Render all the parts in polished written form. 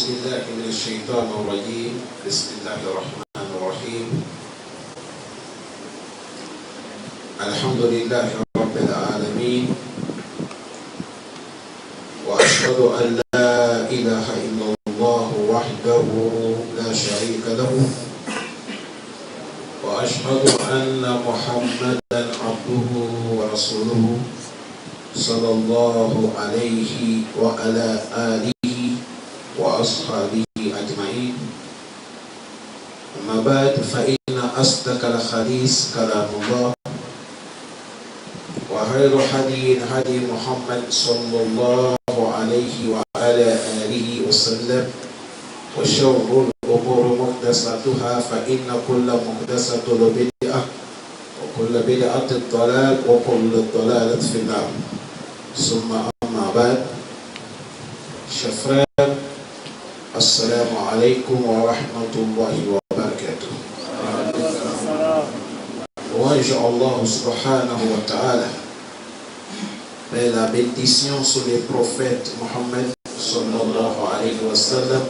أعوذ بالله من الشيطان الرجيم بسم الله الرحمن الرحيم الحمد لله رب العالمين وأشهد أن لا إله إلا الله وحده لا شريك له وأشهد أن محمدا عبده ورسوله صلى الله عليه وعلى آله وأصحابه أجمعين أما بعد فإن أصدق الحديث كلام الله وخير الهدي هدي محمد صلى الله عليه وعلى آله وسلم وشر الأمور محدثاتها فإن كل محدثة بدعة وكل بدعة ضلال وكل ضلالة في النار ثم أما بعد chers frères assalamu alaikum wa rahmatullahi wa barakatuh. Louange Allah subhanahu wa ta'ala, mais la bénédiction sur les prophètes Mohammed sallallahu alayhi wa sallam,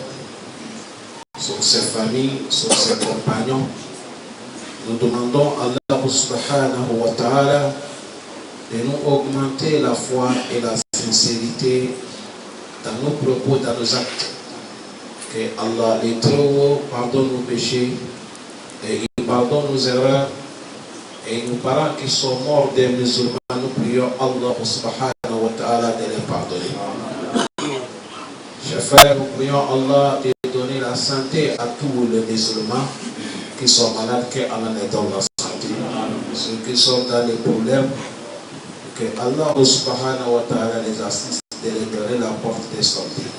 sur ses familles, sur ses compagnons. Nous demandons à Allah subhanahu wa ta'ala de nous augmenter la foi et la sincérité dans nos propos, dans nos actes. Que Allah les Très-Haut pardonne nos péchés et il pardonne nos erreurs. Et nos parents qui sont morts des musulmans, nous prions Allah subhanahu wa ta'ala de les pardonner. Chers frères, nous prions Allah de donner la santé à tous les musulmans qui sont malades, que Allah les donne la santé. Ceux qui sont dans les problèmes, que Allah subhanahu wa ta'ala les assiste de les donner la porte de sortie.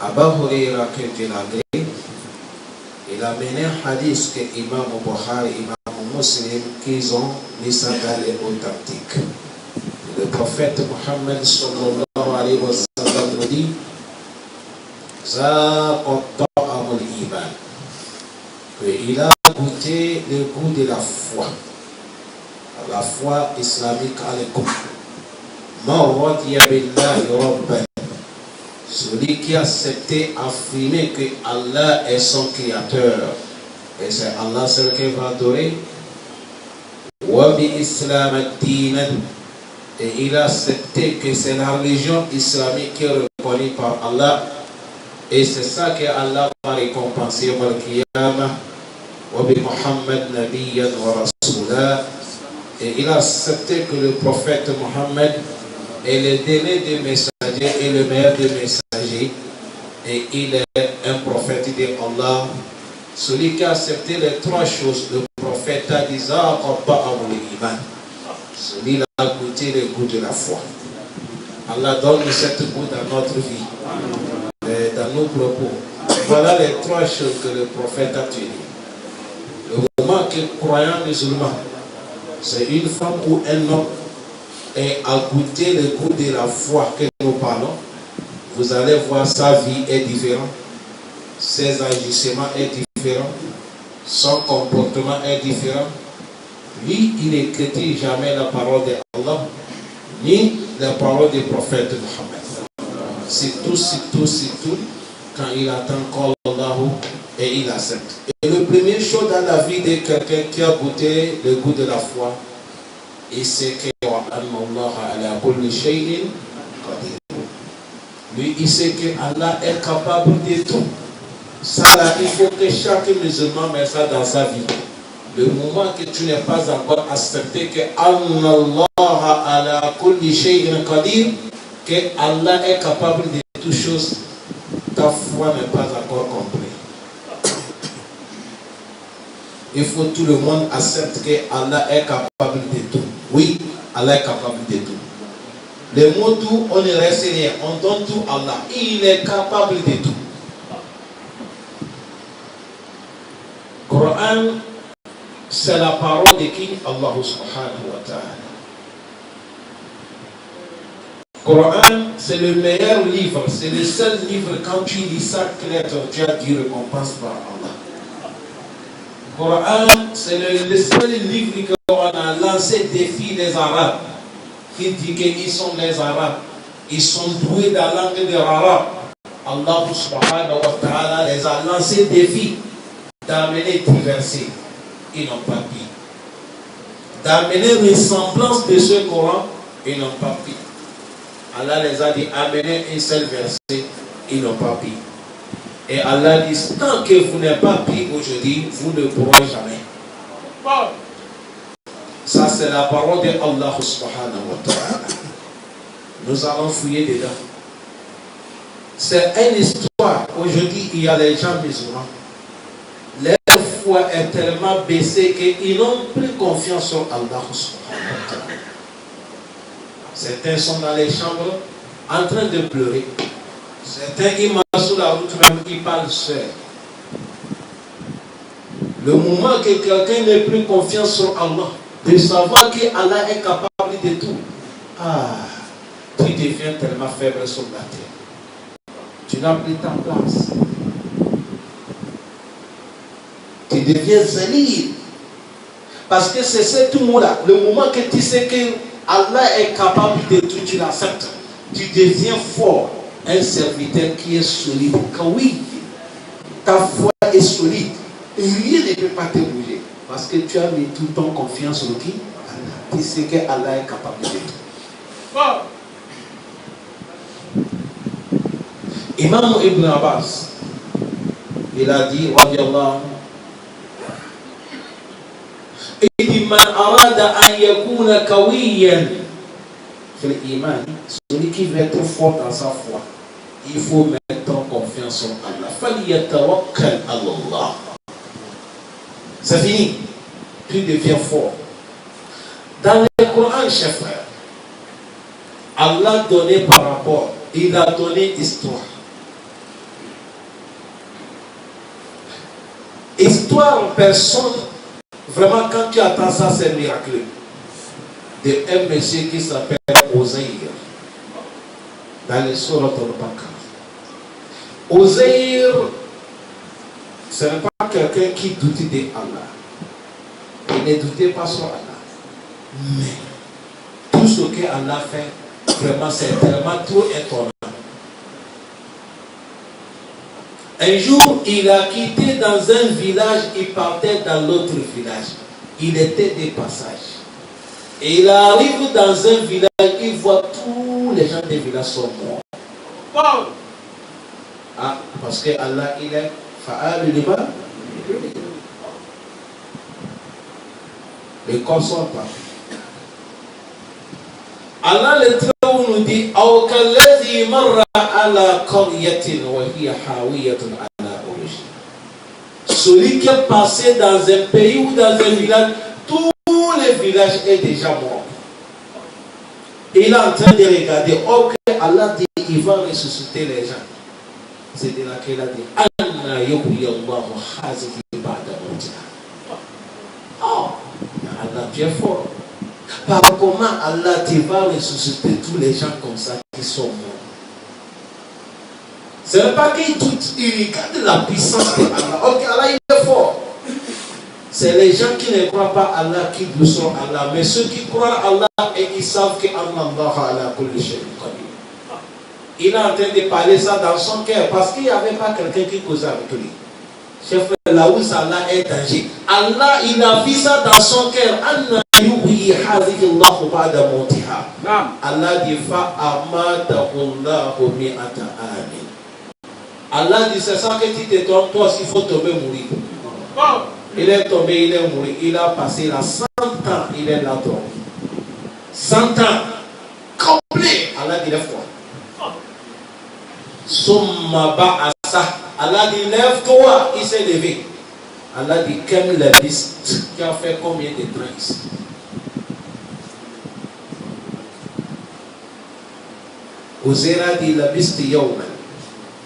Abu Huraira, que Dieu l'agrée, il a mené un hadith que Imam Bukhari, Imam Muslim, qu'ils ont mis ça dans les authentiques. Le prophète Mohammed sallallahu alayhi wa sallam nous dit il a goûté le goût de la foi islamique à l'écoute. Celui qui a accepté affirmer que Allah est son créateur et c'est Allah seul qui va adorer. Et il a accepté que c'est la religion islamique qui est reconnue par Allah et c'est ça que Allah va récompenser au Qiyamah. Et il a accepté que le prophète Mohammed est le dernier des messagers et le meilleur des messagers et il est un prophète de Allah. Celui qui a accepté les trois choses, le prophète a dit celui-là a goûté le goût de la foi. Allah donne cette goût dans notre vie, dans nos propos. Voilà les trois choses que le prophète a tenues. Le moment que croyant musulman, c'est une femme ou un homme et à goûter le goût de la foi que nous parlons, vous allez voir sa vie est différente, ses agissements est différent, son comportement est différent. Lui, il n'écrit jamais la parole d'Allah, ni la parole du prophète Mohammed. C'est tout, quand il attend Allah et il accepte. Et le premier chose dans la vie de quelqu'un qui a goûté le goût de la foi, et c'est que lui, il sait que Allah est capable de tout. Ça là, il faut que chaque musulman mette ça dans sa vie. Le moment que tu n'es pas encore accepté que Allah est capable de toutes choses, ta foi n'est pas encore comprise. Il faut que tout le monde accepte que Allah est capable de tout. Oui, Allah est capable de tout. Le mot tout, on ne reste rien. On donne tout à Allah. Il est capable de tout. Coran, c'est la parole de qui? Allah subhanahu wa ta'ala. Coran, c'est le meilleur livre. C'est le seul livre, quand tu lis ça, tu as dû récompense par Allah. Coran, c'est le seul livre qu'on a lancé défi les Arabes. Qui dit qu'ils sont les Arabes. ils sont doués dans la langue des Arabes. Allah subhanahu wa ta'ala les a lancé des défis d'amener diverser. Ils n'ont pas pu. D'amener ressemblance de ce Coran, ils n'ont pas pu. Allah les a dit amener un seul verset, ils n'ont pas pu. Et Allah dit tant que vous n'avez pas pu aujourd'hui, vous ne pourrez jamais. Ça c'est la parole de Allah subhanahu wa ta'ala. Nous allons fouiller dedans. C'est une histoire. Aujourd'hui, il y a des gens musulmans. Leur foi est tellement baissée qu'ils n'ont plus confiance sur Allah subhanahu wa ta'ala. Certains sont dans les chambres en train de pleurer. Certains, ils marchent sur la route même, ils parlent seuls. Le moment que quelqu'un n'ait plus confiance sur Allah, de savoir qu'Allah est capable de tout, tu deviens tellement faible sur la terre. Tu n'as plus ta place. Tu deviens zélile. Parce que c'est ce mot-là. Le moment que tu sais que Allah est capable de tout, tu l'acceptes. Tu deviens fort. Un serviteur qui est solide. Quand oui, ta foi est solide. Et rien ne peut pas te bouger. Parce que tu as mis toute ton confiance sur qui? Allah. Tu sais que Allah est capable de tout. Imam Ibn Abbas, il a dit, il dit, man arada an yakuna kawiyan fil iman, celui qui veut être fort dans sa foi, il faut mettre en confiance en Allah. Faliyatawakkal Allah. C'est fini. Tu deviens fort. Dans le Coran, chers frères, Allah donnait par rapport, il a donné histoire. Histoire en personne, vraiment quand tu attends ça, c'est miraculeux. De un monsieur qui s'appelle Ozaïr, dans les sourates al-Baqarah. Ozaïr, ce n'est pas quelqu'un qui doutait d'Allah. Il ne doutait pas sur Allah. Mais tout ce qu'Allah fait, vraiment, c'est tellement trop étonnant. Un jour, il a quitté dans un village, il partait dans l'autre village. Il était de passage. Et il arrive dans un village, il voit tous les gens des villages sont morts. Wow. Parce que Allah, il est fa'al liba. Les corps sont pas. Allah le Très-Haut nous dit Aw kalladhi marra ala qaryatin wa hiya hawiyatun ala urushiha. Celui qui est passé dans un pays ou dans un village, tous les villages est déjà mort. Il est en train de regarder. Ok, Allah dit il va ressusciter les gens. C'est de là qu'il a dit Anna yuhyi Allahu hazihi ba'da mawtiha. Oh, Allah, tu es fort. Par comment Allah te va ressusciter tous les gens comme ça qui sont morts. Ce n'est pas qu'il regarde la puissance de Allah. Ok, Allah il est fort. C'est les gens qui ne croient pas Allah qui doutent sur Allah. Mais ceux qui croient Allah et ils savent que Allah ala kulli shay'in qadir. Il est en train de parler ça dans son cœur parce qu'il n'y avait pas quelqu'un qui causait avec lui. Chef, là où Allah est danger. Allah, il a vu ça dans son cœur. Allah dit Allah dit c'est ça que tu te tombes, toi aussi il faut tomber mourir. Il est tombé, il est mort. Il a passé là 100 ans, il est là tombé. 100 ans complet. Allah dit lève-toi. Summa ba'asa. Allah dit lève-toi, il s'est levé. Allah dit quelle la liste qui a fait combien de trains ici? Ouzera dit la liste yawman.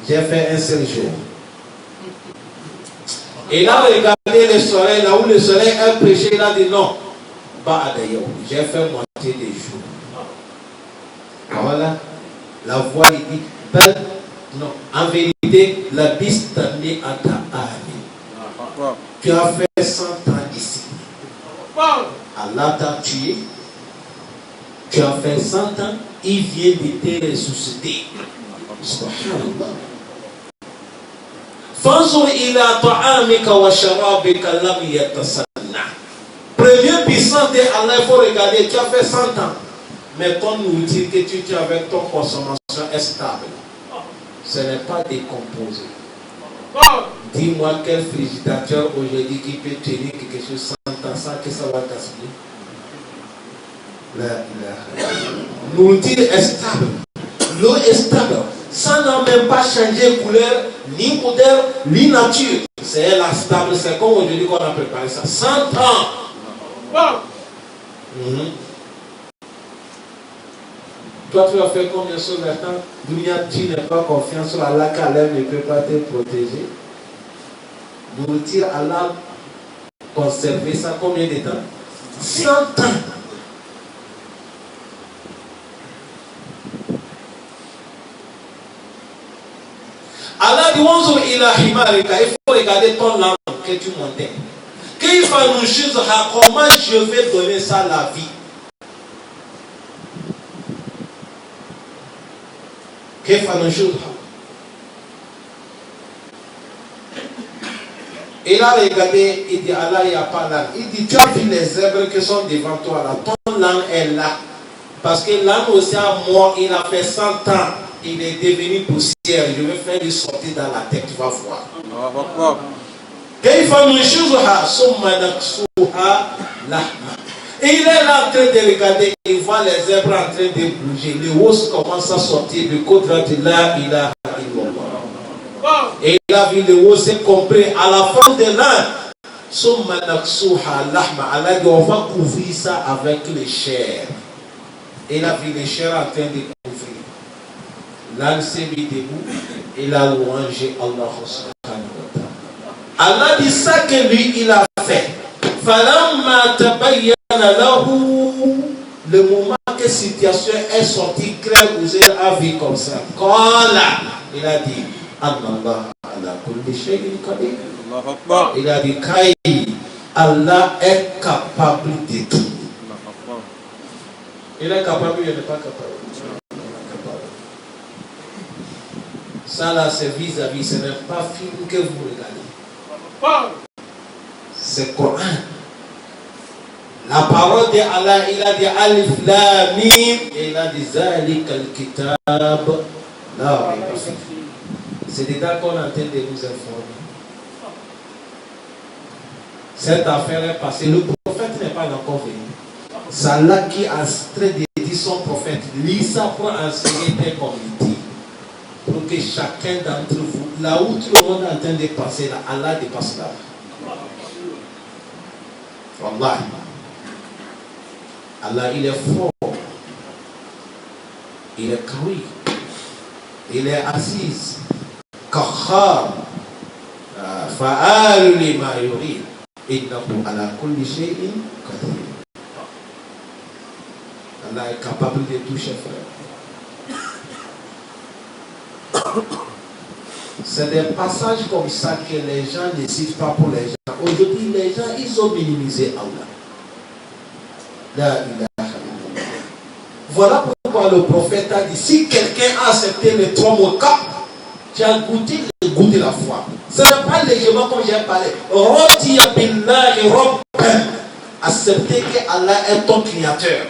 J'ai fait un seul jour. Et là, regardez le soleil, là où le soleil est prêché, il a dit non. J'ai fait moitié des jours. Voilà. La voix, il dit, ben, non. En vérité, la piste n'est à ta âme. Tu as fait 100 ans ici. Allah t'a tué. Tu as fait 100 ans. il vient de te ressusciter. Subhanallah. Fanzur ila ta'amika wa sharabika lam yatasanna. Première puissance de Allah, il faut regarder, tu as fait 100 ans, mais ton nourriture que tu as avec ton consommation est stable. Ce n'est pas décomposé. Dis-moi quel frigidateur aujourd'hui qui peut tenir quelque chose 100 ans sans que ça va gaspiller. La nourriture est stable. L'eau est stable. Ça n'a même pas changé couleur, ni odeur, ni nature. C'est la stable. C'est comme aujourd'hui qu'on a préparé ça. 100 ans. Toi, tu as fait combien sur le temps? Dunia, tu n'as pas confiance sur Allah qu'Allah ne peut pas te protéger. Nourriture, Allah conserver ça combien de temps? 100 ans. Allah dit, il faut regarder ton langue que tu montais. Qu'il faut nous juger comment je vais donner ça la vie. Qu'il faut nous juger. Il a regardé, il dit, Allah, il n'y a pas langue. Il dit, tu as vu les zèbres qui sont devant toi là. Ton langue est là. Parce que l'âme aussi à moi, il a fait 100 ans. Il est devenu poussière. Je vais faire lui sortir dans la tête. Tu vas voir. Et il est là en train de regarder. Il voit les zèbres en train de bouger. Les os commencent à sortir. Le côté de là, il a. Et il a vu les os compris. À la fin de l'an, Allah dit, on va couvrir ça avec les chairs. Et il a vu les chairs en train de couvrir. L'âne s'est mis debout et il a louangé Allah subhanahu wa ta'ala. Allah dit ça que lui il a fait. Falamma tabayyana lahu, le moment que situation est sortie claire, vous avez vu comme ça. Il a dit Allah ala kulli shay'in qadir. Il a dit Allah est capable de tout. Il est capable, il n'est pas capable. Ça là, c'est vis-à-vis, ce n'est pas film que vous regardez. C'est Coran. La parole de Allah, il a dit Alif Lam Mim, et il a dit Zalika al-Kitab. Là, c'est dedans qu'on est en train de nous informer. Cette affaire est passée. Le prophète n'est pas encore venu. C'est Allah qui a train de dire son prophète. Lis ça pour enseigner tes communautés. Pour que chacun d'entre vous, là où tout le monde est en train de passer, là, Allah dépasse là. Wallah. Allah, il est fort. Il est kawi. Il est aziz. Kakhar. Fa'al lima yurid. Innahu ala kulli shay'in qadir. Allah est capable de toucher, frère. C'est des passages comme ça que les gens ne citent pas pour les gens. Aujourd'hui, les gens, ils ont minimisé Allah. La ilaha illallah. Voilà pourquoi le prophète a dit, si quelqu'un a accepté les 3 mots, tu as goûté le goût de la foi. Ce n'est pas légèrement comme j'ai parlé. Radiya billahi rabban. Accepter que Allah est ton créateur.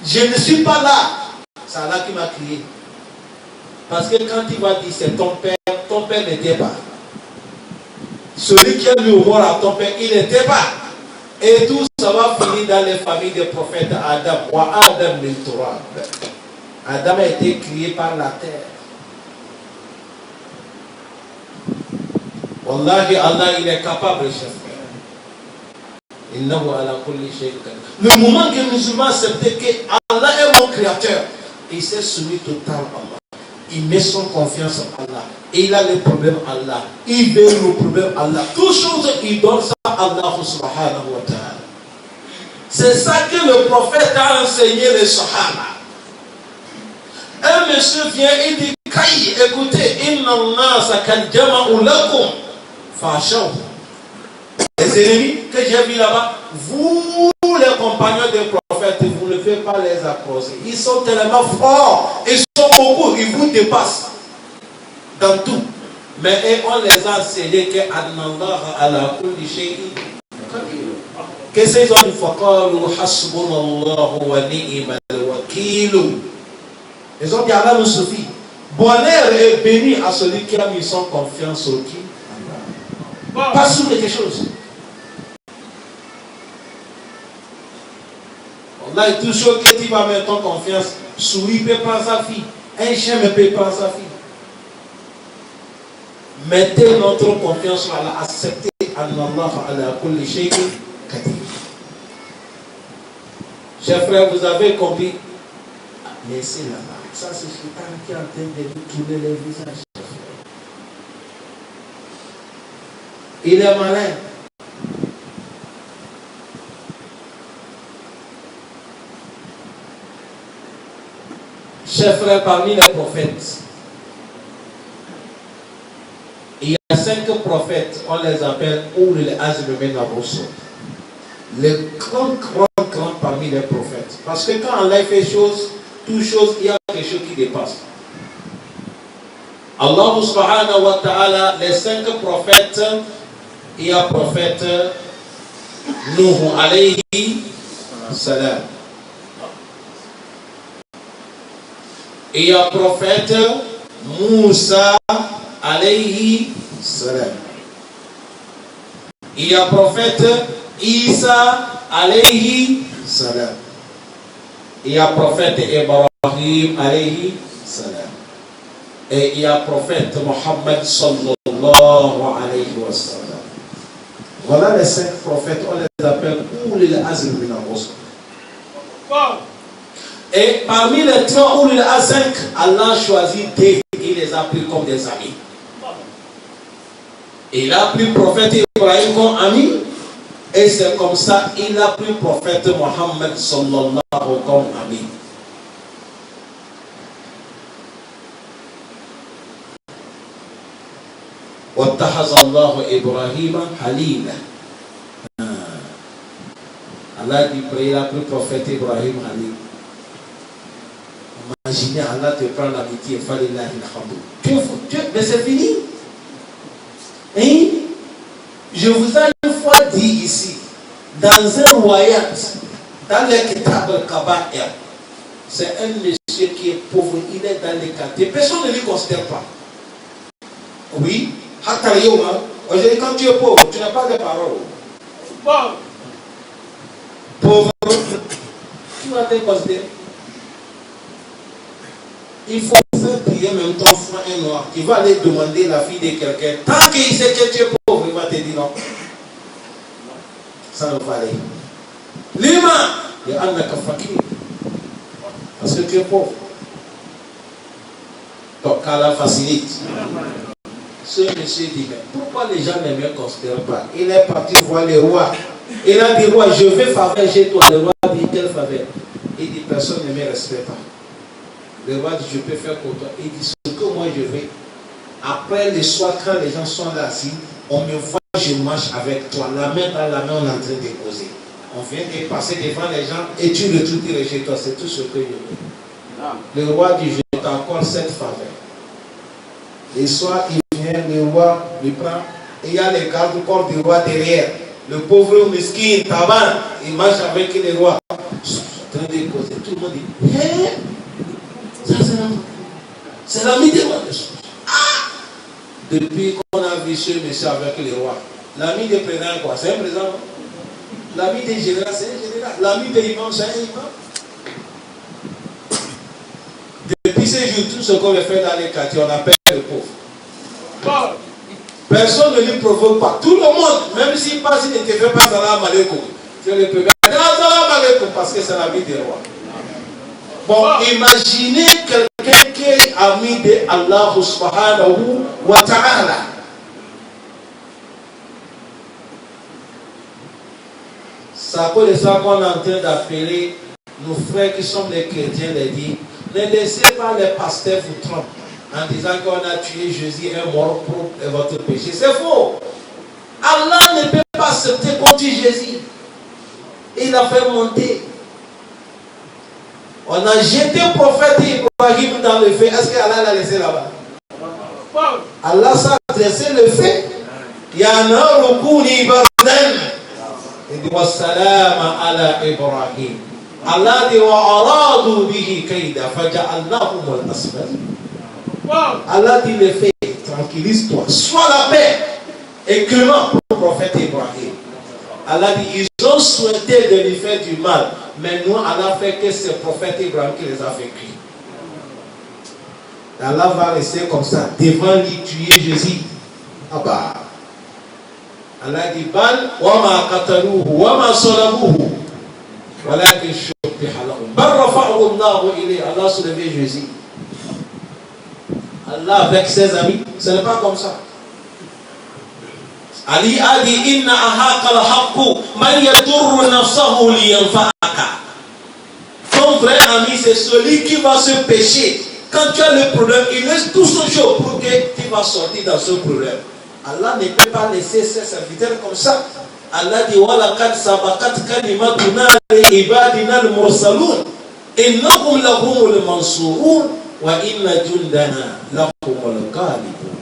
Je ne suis pas là. C'est Allah qui m'a créé. Parce que quand il va dire c'est ton père n'était pas. Celui qui a mis au mort à ton père, il n'était pas. Et tout ça va finir dans les familles des prophètes Adam. Wa Adam min turab. Adam a été créé par la terre. Wallahi, Allah, il est capable, chef. Innahu ala kulli shay'in qadir. Le moment que le musulman accepte que Allah est mon créateur, il s'est soumis totalement à Allah. Il met son confiance en Allah. Et il a les problèmes à Allah. Il veut le problème à Allah. Toutes choses, il donne ça à Allah subhanahu wa ta'ala. C'est ça que le prophète a enseigné les Sahaba. Un monsieur vient et dit, écoutez, inna an-nasa kad jama'u lakum fashaw. Les ennemis que j'ai vus là-bas, vous les compagnons des prophètes, prophètes, vous ne pouvez pas les accrocher. Ils sont tellement forts, ils sont beaucoup, ils vous dépassent dans tout. Mais on les a scellés que Allah ala kulli shay'in qadir. Qu'est-ce qu'ils ont dit? Faqalu hasbunallahu wa ni'mal wakil. Ils ont dit Allah nous suffit. Bonheur est béni à celui qui a mis son confiance au qui? Pas sur quelque chose. Là, tout ce que tu vas mettre ton confiance, souris peut prendre sa fille, un chien ne peut prendre sa fille. Mettez notre confiance sur Allah, acceptez Allah ala kulli shay'in qadir. Chers frères, vous avez compris? Laissez là-bas. Ça, c'est Shaitan qui est en train de vous tourner les visages. Il est malin. Chers frères, parmi les prophètes, il y a 5 prophètes, on les appelle Ulul Azm min ar-Rusul. Les grands parmi les prophètes. Parce que quand Allah fait chose, toute chose, il y a quelque chose qui dépasse. Allah subhanahu wa ta'ala, les 5 prophètes, il y a prophète Nuh alayhi salam. Il y a prophète Moussa alayhi salam. Il y a prophète Isa alayhi salam. Il y a prophète Ibrahim alayhi salam. Et il y a prophète Mohammed sallallahu alayhi wa sallam. Voilà les 5 prophètes, on les appelle Ulul Azm min ar-Rusul. Et parmi les 3 Ulul Azm, Allah a choisi 2, il les a pris comme des amis. Il a pris le prophète Ibrahim comme ami, et c'est comme ça il a pris le prophète Mohammed sallallahu comme ami. واتخذ الله إبراهيم خليلا. Allah dit, il a pris le prophète Ibrahim Khalil. Imaginez, Allah te prend l'amitié, mais c'est fini. Hein? Je vous ai une fois dit ici, dans un voyage, dans le Kitab al-Kaba'ir, c'est un monsieur qui est pauvre, il est dans les quartiers, personne ne lui considère pas. Oui, aujourd'hui, quand tu es pauvre, tu n'as pas de parole. Pauvre, tu vas te considérer. Il faut faire prier même ton frère noir qui va aller demander la fille de quelqu'un. Tant qu'il sait que tu es pauvre, il va te dire non. Ça ne va aller. Lima, il y a un fakir. Parce que tu es pauvre. Donc, Allah facilite. Ce monsieur dit, mais pourquoi les gens ne me considèrent pas? Il est parti voir le roi. Il a dit, roi, je vais faveur chez toi. Le roi dit, quelle faveur? Il dit, personne ne me respecte pas. Le roi dit, je peux faire pour toi. Il dit, ce que moi je vais, après le soir, quand les gens sont là assis, on me voit, je marche avec toi. La main dans la main, on est en train de poser. On vient de passer devant les gens et tu retournes chez toi. C'est tout ce que je veux. Le roi dit, je t'accorde cette faveur. Le soir, il vient, le roi le prend, et il y a les gardes-corps du roi derrière. Le pauvre mesquin, taban, il marche avec le roi. En train de causer. Tout le monde dit, hé, ça c'est l'ami de moi. Ah! Depuis qu'on a vu ce monsieur avec le roi, l'ami de président, quoi? C'est un président. L'ami des généraux, c'est un général. L'ami de l'imam, c'est un imam. Depuis ces jours, tout ce qu'on veut faire dans les quartiers, on appelle le pauvre. Personne ne lui provoque pas. Tout le monde, même s'il passe, il ne te fait pas salam alaikum. Tu le peux pas dire salam alaikum parce que c'est l'ami des rois. Bon, imaginez quelqu'un qui est ami de Allah subhanahu wa ta'ala. C'est à cause de ça qu'on est en train d'appeler nos frères qui sont les chrétiens, les dire, ne laissez pas les pasteurs vous tromper en disant qu'on a tué Jésus et mort pour votre péché. C'est faux. Allah ne peut pas accepter qu'on tue Jésus. Il a fait monter. On a jeté le prophète Ibrahim dans le feu. Est-ce qu'Allah l'a laissé là-bas? Allah s'est adressé le feu. Il y a un rukuni bardan. Il dit wassalam ala Ibrahim. Allah dit wa aradu bihi kaida faja'alnahum al-asfal. Allah dit le feu, tranquillise-toi, sois la paix et clément pour le prophète Ibrahim. Allah dit ils ont souhaité de lui faire du mal, mais nous Allah fait que c'est le prophète Ibrahim qui les a vécus. Allah va rester comme ça devant lui tuer Jésus. Ah bah. Allah dit bal wa ma qataluhu wa ma salabuhu walakin shubbiha lahum bal rafa'ahu Allah ilayhi. Allah soulevé Jésus. Allah avec ses amis, ce n'est pas comme ça. Ali a dit inna ahaka al-haqqu man yadurru nafsahu liyanfa'aka. Ton vrai ami, c'est celui qui va se pécher. Quand tu as le problème, il laisse tout son jour pour que tu vas sortir dans ce problème. Allah ne peut pas laisser ses serviteurs comme ça. Allah dit walaqad sabaqat kalimatuna li ibadina al-mursalun innahum lahumul mansurun wa inna jundana lahumul ghalibun.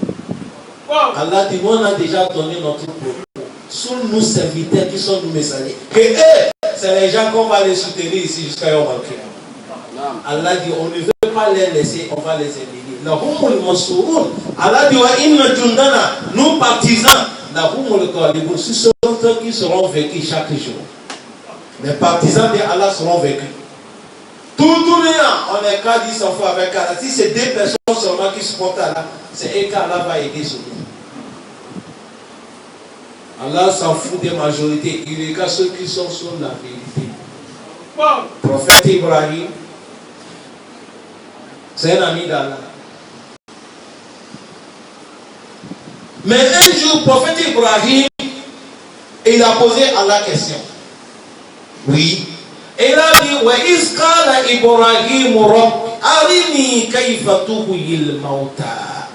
Allah dit on a déjà donné notre propos. Sont nos serviteurs qui sont nos messagers. Et eux, c'est les gens qu'on va les soutenir ici jusqu'à Yom Al-Qiyamah. Allah dit on ne veut pas les laisser, on va les éliminer. Lahumul mansurun. Allah dit wa inna jundana, nos partisans, lahumul ghalibun. Ce sont ceux qui seront vécus chaque jour. Les partisans de Allah seront vécus. Tout le monde, on est qu'à dire 100 fois avec Allah. Si c'est deux personnes seulement qui supportent Allah, c'est eux qu'Allah va aider sur nous. Allah s'en fout des majorités. Il regarde ceux qui sont sur la vérité. Prophète Ibrahim, c'est un ami d'Allah. Mais un jour, prophète Ibrahim, il a posé à la question. Oui. Et il a dit, wa isqala Ibrahim Rabbi arini kayfa tuhyil mauta.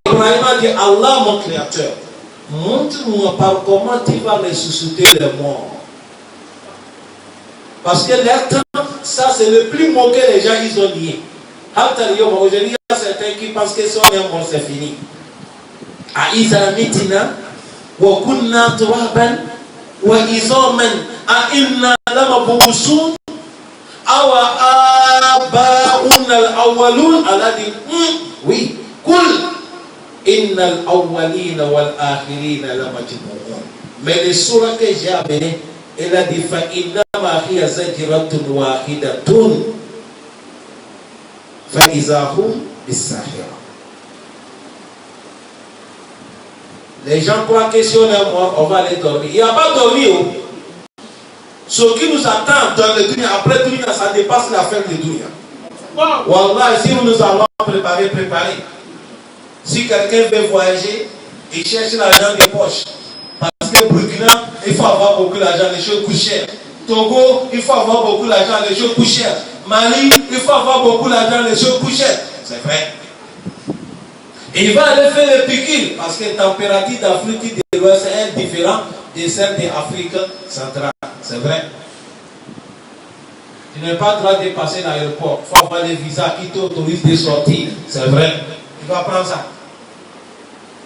Ibrahim a dit, Allah mon créateur, montre-moi par comment tu vas ressusciter les morts. Parce que leur temps, ça c'est le plus mot que les gens ils ont lié. Aujourd'hui, il y a certains qui pensent que si on est mort, c'est fini. Aïza mitina, wa kunna turaban, wa izoman, a inna lama bukusun, awa abaun al-awwalun. Allah dit, oui, kul. Inna al-awwalina wal-akhirina la majmu'un. Mais les surahs que j'ai amenés, elle a dit fa innama hiya zajratun wahidatun fa izahum bis-sahira. Les gens croient que si on est mort, on va aller dormir. Il n'y a pas dormi. Ce qui nous attend dans le dunya, après dunya, ça dépasse la fin de dunya. Wallah, si nous allons préparer. Si quelqu'un veut voyager, il cherche l'argent des poches. Parce que Burkina, il faut avoir beaucoup d'argent, les choses coûtent cher. Togo, il faut avoir beaucoup d'argent, les choses coûtent cher. Mali, il faut avoir beaucoup d'argent, les choses coûtent cher. C'est vrai. Et il va aller faire le piquil, parce que la température d'Afrique de l'Ouest est différente de celle d'Afrique centrale. C'est vrai. Tu n'as pas le droit de passer l'aéroport. Il faut avoir les visas qui t'autorisent de sortir. C'est vrai. Tu vas prendre ça.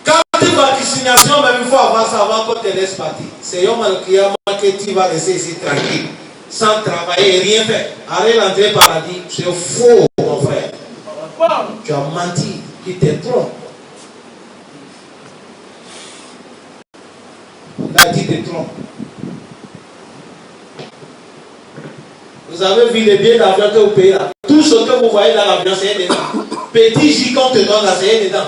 Quand tu vas à vaccination, même il faut avoir ça avant qu'on te laisse partir. C'est Yom Al-Qiyamah que tu vas rester ici tranquille, sans travailler, rien faire. Arrête l'entrée paradis. C'est faux, mon frère. Tu as menti, qui te trompe. Là, tu te trompes. Vous avez vu les billets d'avion que vous payez là. Tout ce que vous voyez dans l'avion, c'est dedans. Petit J qu'on te donne là, c'est dedans.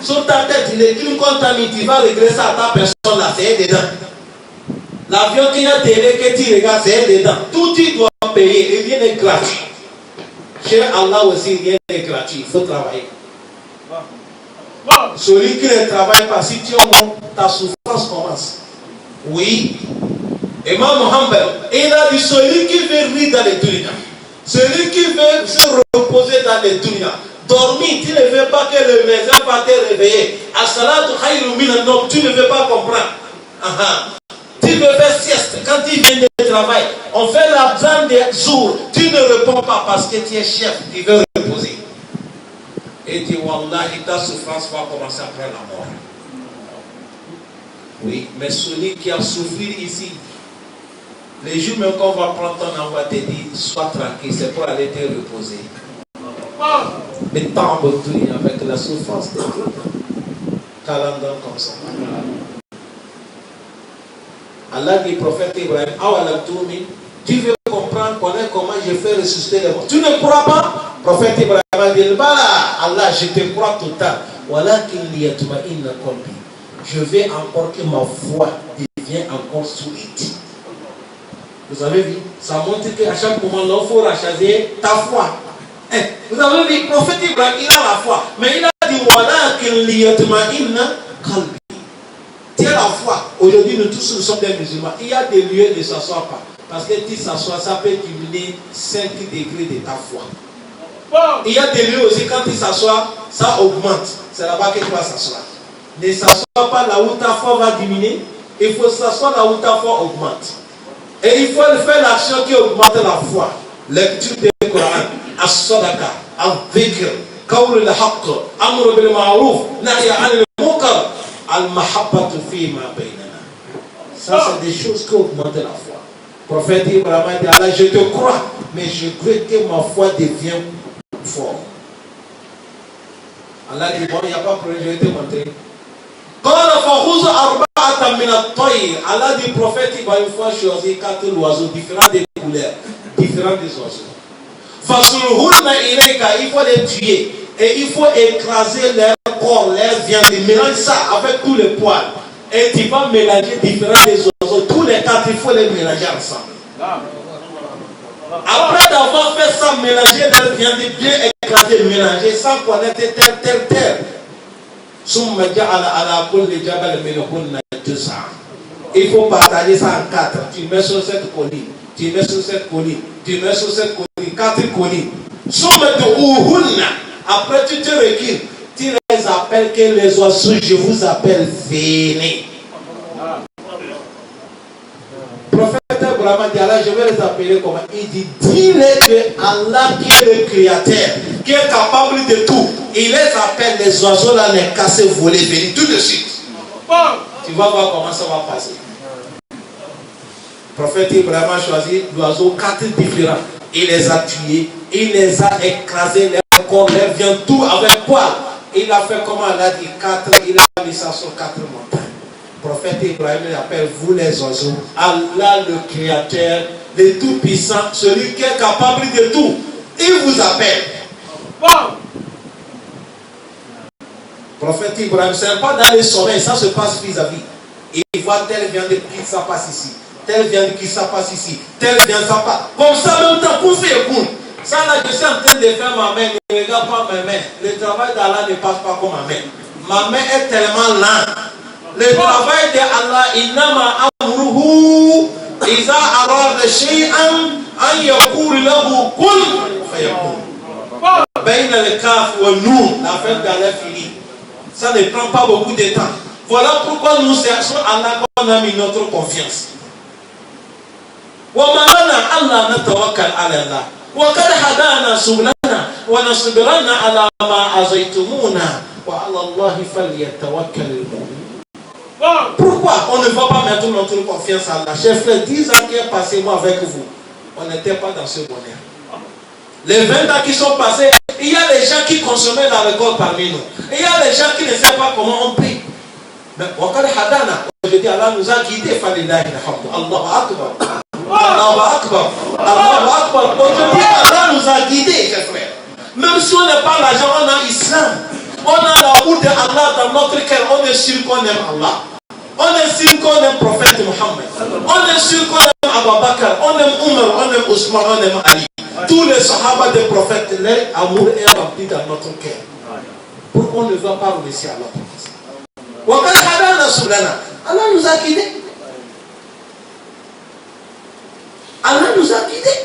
Sur ta tête, il est une contaminée, tu vas régresser à ta personne là, c'est dedans. L'avion qui a télé que tu regardes, c'est dedans. Tout tu dois payer et rien n'est gratuit. Chez Allah aussi, rien n'est gratuit. Il faut travailler. Celui qui ne travaille pas, si tu es mort, ta souffrance commence. Oui. Imam Mohammed, il a dit celui qui veut rire dans les dunya, celui qui veut se reposer dans les dunya, dormir, tu ne veux pas que le médecin va te réveiller. As-salatu khayrun minan nawm, tu ne veux pas comprendre. Tu veux faire sieste. Quand quand il vient de travail, on fait l'absence des jours, tu ne réponds pas parce que tu es chef, tu veux reposer. Et tu dis, Wallahi, ta souffrance va commencer après la mort. Oui, mais celui qui a souffert ici, les jours même qu'on va prendre ton envoi, te dire, sois tranquille, c'est pour aller te reposer. Mais tant avec la souffrance de Dieu. Calendar comme ça. Allah dit, prophète Ibrahim, tu veux comprendre, connaître comment je fais ressusciter les morts. Tu ne crois pas? Prophète Ibrahim a dit, Allah, je te crois tout le temps. Je veux encore que ma foi devienne encore solide. Vous avez vu? Ça montre qu'à chaque moment, il faut rachaser ta foi. Vous avez vu, le prophète Ibrahim, il a la foi. Mais il a dit, tu as la foi. Aujourd'hui, nous tous, nous sommes des musulmans. Il y a des lieux de ne s'asseoir pas. Parce que tu s'assois, ça peut diminuer 5 degrés de ta foi. Il y a des lieux aussi, quand tu s'assois, ça augmente. C'est là-bas que tu vas s'asseoir. Ne s'assois pas là où ta foi va diminuer. Il faut s'asseoir là où ta foi augmente. Et il faut faire l'action qui augmente la foi. Lecture du Coran, as-sadaqa, al-dhikr, qawl al-haqq, amr bil ma'ruf, nahy 'anil munkar, al-mahabbatu fi ma baynana. Ça, c'est des choses qui augmentent la foi. Prophète Ibrahim a dit, Allah, je te crois, mais je veux que ma foi devienne forte. Allah dit, bon, il n'y a pas de problème, je vais te montrer. Allah dit, prophète Ibrahim, il faut choisir 4 oiseaux différents des couleurs, différents des oiseaux. Il faut les tuer et il faut écraser leur corps, leur viande, mélanger ça avec tous les poils. Et tu vas mélanger différents des oiseaux, tous les 4, il faut les mélanger ensemble. Après d'avoir fait ça, mélanger leur viande, bien écraser, mélanger, sans connaître terre. Il faut partager ça en 4. Tu mets sur cette colline, tu mets sur cette colline, tu mets sur cette colline, 4 collines. Après tu te recules, tu les appelles que les oiseaux, je vous appelle, venez. Prophète Abraham dit, Allah, je vais les appeler comment? Il dit, dis-les que Allah qui est le créateur, qui est capable de tout, il les appelle, les oiseaux là, les casser, voler, venir tout de suite. Tu vas voir comment ça va passer. Prophète Ibrahim a choisi l'oiseau 4 différents. Il les a tués, il les a écrasés, leur corps, leur viande, tout avec poil. Il a fait comment Allah dit 4, il a mis ça sur 4 montagnes. Prophète Ibrahim appelle vous les oiseaux, Allah le créateur, le tout-puissant, celui qui est capable de tout. Il vous appelle. Prophète Ibrahim, ce n'est pas dans les sommeils, ça se passe vis-à-vis. Il voit telle viande qui ça passe ici, telle viande qui ça passe ici, telle viande ça passe. Comme ça, même temps, pour faire écoute. Ça là, je suis en train de faire ma main, ne regarde pas mes mains. Le travail d'Allah ne passe pas comme ma main. Ma main est tellement lente. Le travail d'Allah, innama amruhu, iza arada shay'an, an yakul lahu kun fayakun. Bayna le kaf wa nun, la fête d'Allah finie. Ça ne prend pas beaucoup de temps. Voilà pourquoi nous cherchons Allah qu'on a mis notre confiance. وما لنا ألا نتوكل على الله وقد هدانا سبلنا ونصبرنا على ما أزيتمونا وعلى الله فليتوكل المؤمنون. Pourquoi on ne va pas mettre notre confiance à Allah? Chers frères, 10 ans qui est passé moi avec vous, on n'était pas dans ce bonheur. Les 20 ans qui sont passés, il y a des gens qui consommaient la récolte parmi nous. Il y a des gens qui ne savent pas comment on paye. Mais aujourd'hui, Allah nous a guidés. Allahu Akbar. Allahu Akbar. Allahu Akbar. Aujourd'hui, Allah nous a guidés, chers frères. Même si on n'a pas l'argent, on a l'islam. On a la route d'Allah dans notre cœur. On est sûr qu'on aime Allah. On est sûr qu'on aime le prophète Mohammed. On est sûr qu'on aime Abu Bakr. On aime Umar. On aime Ousmane. On aime Ali. Tous les sahaba des prophètes, leur amour est rempli dans notre cœur. Pourquoi on ne va pas remercier Allah pour ça? Allah nous a guidés. Allah nous a guidés.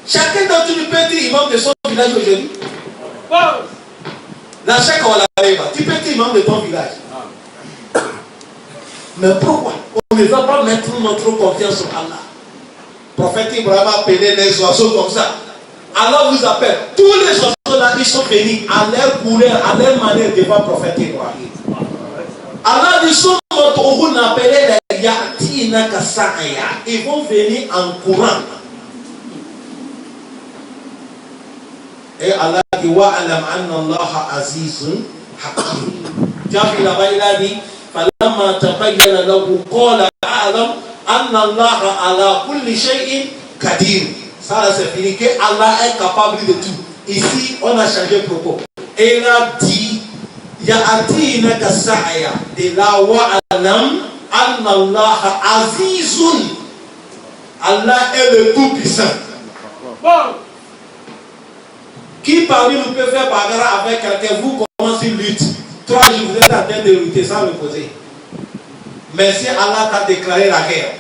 Chacun d'entre nous peut être imam de son village aujourd'hui. Dans chaque on tu peux être imam de ton village. Mais pourquoi on ne va pas mettre notre confiance sur Allah. Le prophète Ibrahim a appelé les oiseaux comme ça. Allah vous appelle. Tous les oiseaux là, ils sont venus à leur couleur, à leur manière devant le prophète Ibrahim. Allah dit, ils vont venir en courant. Et Allah dit, wa'alam anna Allah azizun hakim. Tu as vu là-bas, il a dit, فَلَمَّا تَبَيَّنَ لَهُ قَالَ أَعْلَمْ أَنَّ اللَّهَ عَلَى كُلِّ شَيْءٍ قَدِيرٌ. Ça c'est fini, que Allah est capable de tout. Ici, on a changé de propos. Et il a dit, Ya'atinaka sa'ya, de la wa'alam anna Allah azizun. Allah est le tout-puissant. Bon. Qui parmi nous peut faire bagarre avec quelqu'un? Vous commencez une lutte. 3 jours, vous êtes en train de lutter sans me poser. Mais si Allah t'a déclaré la guerre,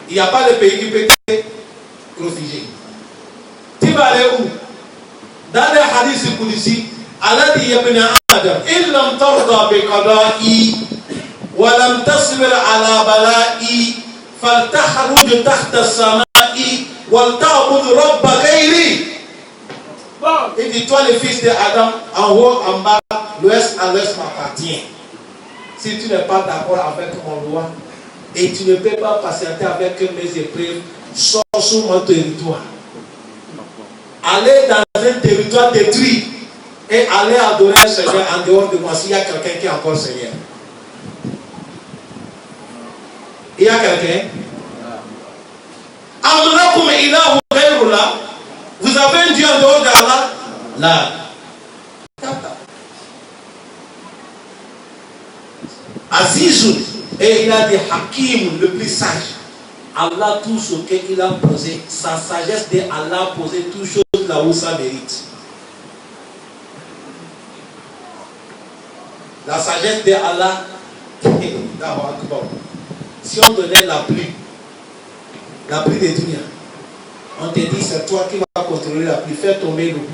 il n'y a pas de pays qui peut te réfugier. Tu vas aller où? Dans les hadiths Qudsi, Allah dit Ibn Adam, il lam tarda bi qada'i wa lam tasbir ala bala'i faltakhruj tahta as-sama'i wal ta'bud rabb ghayri. Il dit, toi le fils d'Adam, en haut, en bas, l'ouest à l'est m'appartient. Si tu n'es pas d'accord avec mon loi et tu ne peux pas patienter avec mes épreuves, sors sur mon territoire. Allez dans un territoire détruit et allez adorer un Seigneur en dehors de moi s'il y a quelqu'un qui est encore Seigneur. Il y a quelqu'un? Amrakum ilahu ghayrullah. Vous avez un Dieu en dehors d'Allah? Là. Azizun. Et il a dit Hakim, le plus sage. Allah, tout ce qu'il a posé, sa sagesse de Allah a posé toutes choses là où ça mérite. La sagesse de Allah, si on donnait la pluie de dunya, on te dit c'est toi qui vas contrôler la pluie, faire tomber l'eau.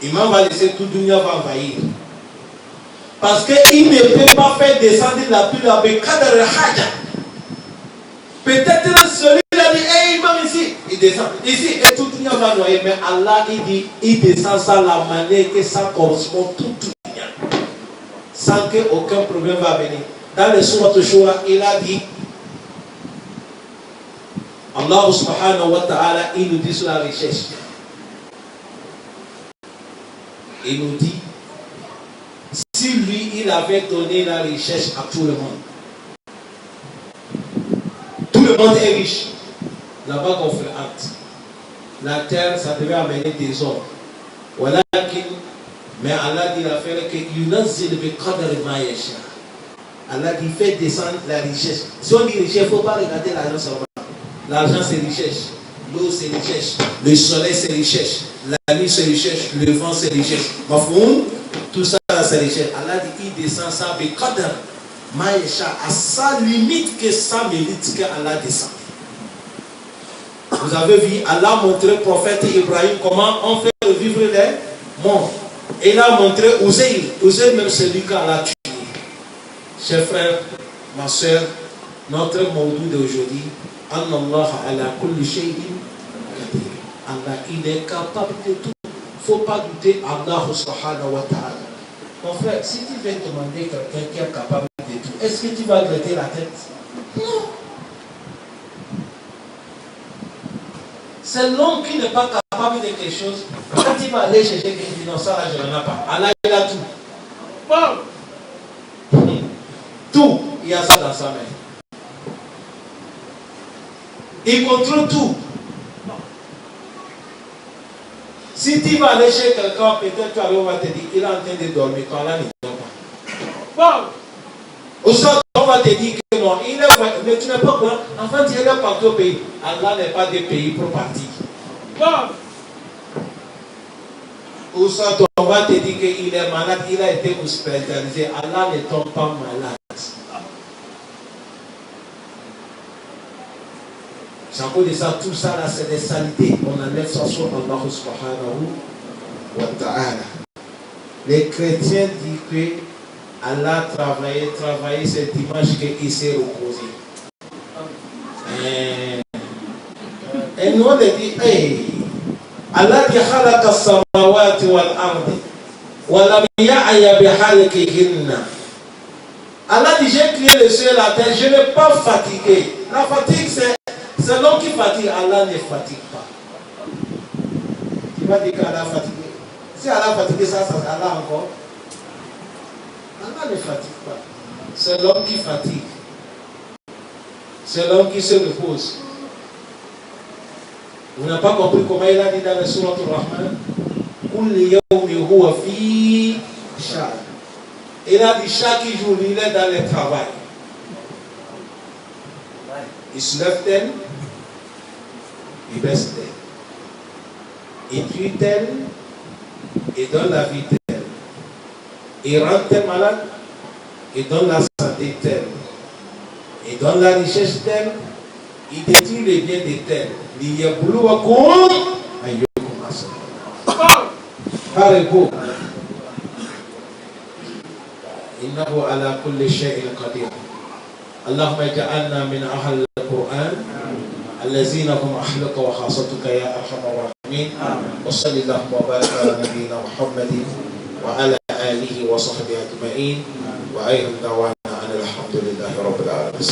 Imam va laisser tout le monde va envahir. Parce qu'il ne peut pas faire descendre la pluie là, mais quand il haja. Peut-être celui-là dit, hey, Imam ici, il descend. Ici, et tout le monde va noyer. Mais Allah, il dit, il descend ça la manière que ça correspond tout le monde. Sans qu'aucun problème va venir. Dans le Surat Shura, il a dit, Allah subhanahu wa ta'ala, il nous dit sur la richesse. Il nous dit, si lui, il avait donné la richesse à tout le monde, tout le monde est riche, là-bas qu'on fait acte. La terre, ça devait amener des hommes. Voilà mais Allah dit l'affaire que Yunazil bi qadri ma yasha. Allah dit fait descendre la richesse. Si on dit richesse, il ne faut pas regarder l'argent seulement. L'argent c'est richesse, l'eau c'est richesse, le soleil c'est richesse, la nuit c'est richesse, le vent c'est richesse. Mafhoum, tout ça c'est richesse. Allah dit il descend ça bi qadr ma yasha, à sa limite que ça mérite que Allah descend. Vous avez vu, Allah a montré au prophète Ibrahim comment on fait revivre les morts. Et il a montré Uzair même celui qui a tué. Chers frères, ma soeur, notre maudou d'aujourd'hui, Allah ala kulli shay'in qadir. Allah, il est capable de tout. Il ne faut pas douter Allah subhanahu wa ta'ala. Mon frère, si tu viens demander quelqu'un qui est capable de tout, est-ce que tu vas gratter la tête? Non. C'est l'homme qui n'est pas capable de quelque chose. Quand il va aller chercher quelqu'un qui dit non, ça là, je n'en ai pas. Allah, il a tout. Bon. Tout, il y a ça dans sa main. Il contrôle tout. Si tu vas aller chez quelqu'un, peut-être tu vas te dire il est en train de dormir. Quand là, il ne dort pas. Bon. Ou soit on va te dire que non, il est, mais tu n'es pas quoi. Enfin, tu es là partout au pays. Allah n'est pas des pays pour partir. Bon. Ou soit on va te dire qu'il est malade, il a été hospitalisé. Allah ne tombe pas malade. C'est à cause de ça, tout ça là, c'est des saletés. On enlève ça sur Allah subhanahu wa ta'ala. Les chrétiens disent que Allah travaillait, c'est dimanche qu'il s'est reposé. Et nous on dit, hey, Allah dit khalaqa as-samawati wal ardi wa lam ya'ya bihalqihinna. Allah dit, j'ai créé le ciel et la terre, je n'ai pas fatigué. La fatigue, c'est l'homme qui fatigue. Allah ne fatigue pas. Tu vas dire qu'Allah est fatigué. Si Allah est fatigué, ça c'est Allah encore. Allah ne fatigue pas. C'est l'homme qui fatigue. C'est l'homme qui se repose. Vous n'avez pas compris comment il a dit dans le Surat Al-Rahman? Il a dit chaque jour, il est dans le travail. Il se lève tel, il baisse tel. Il tue tel, il donne la vie telle. Il rend tel malade, il donne la santé telle. Il donne la richesse telle, il détruit les biens de tel. Il y a boulot à quoi? Parlez-vous. إنه على كل شيء قدير. اللهم اجعلنا من أهل القرآن الذين هم أهلك وخاصتك يا أرحم الراحمين. وصل اللهم وبارك على نبينا محمد وعلى آله وصحبه أجمعين وأيضا دعوانا أن الحمد لله رب العالمين.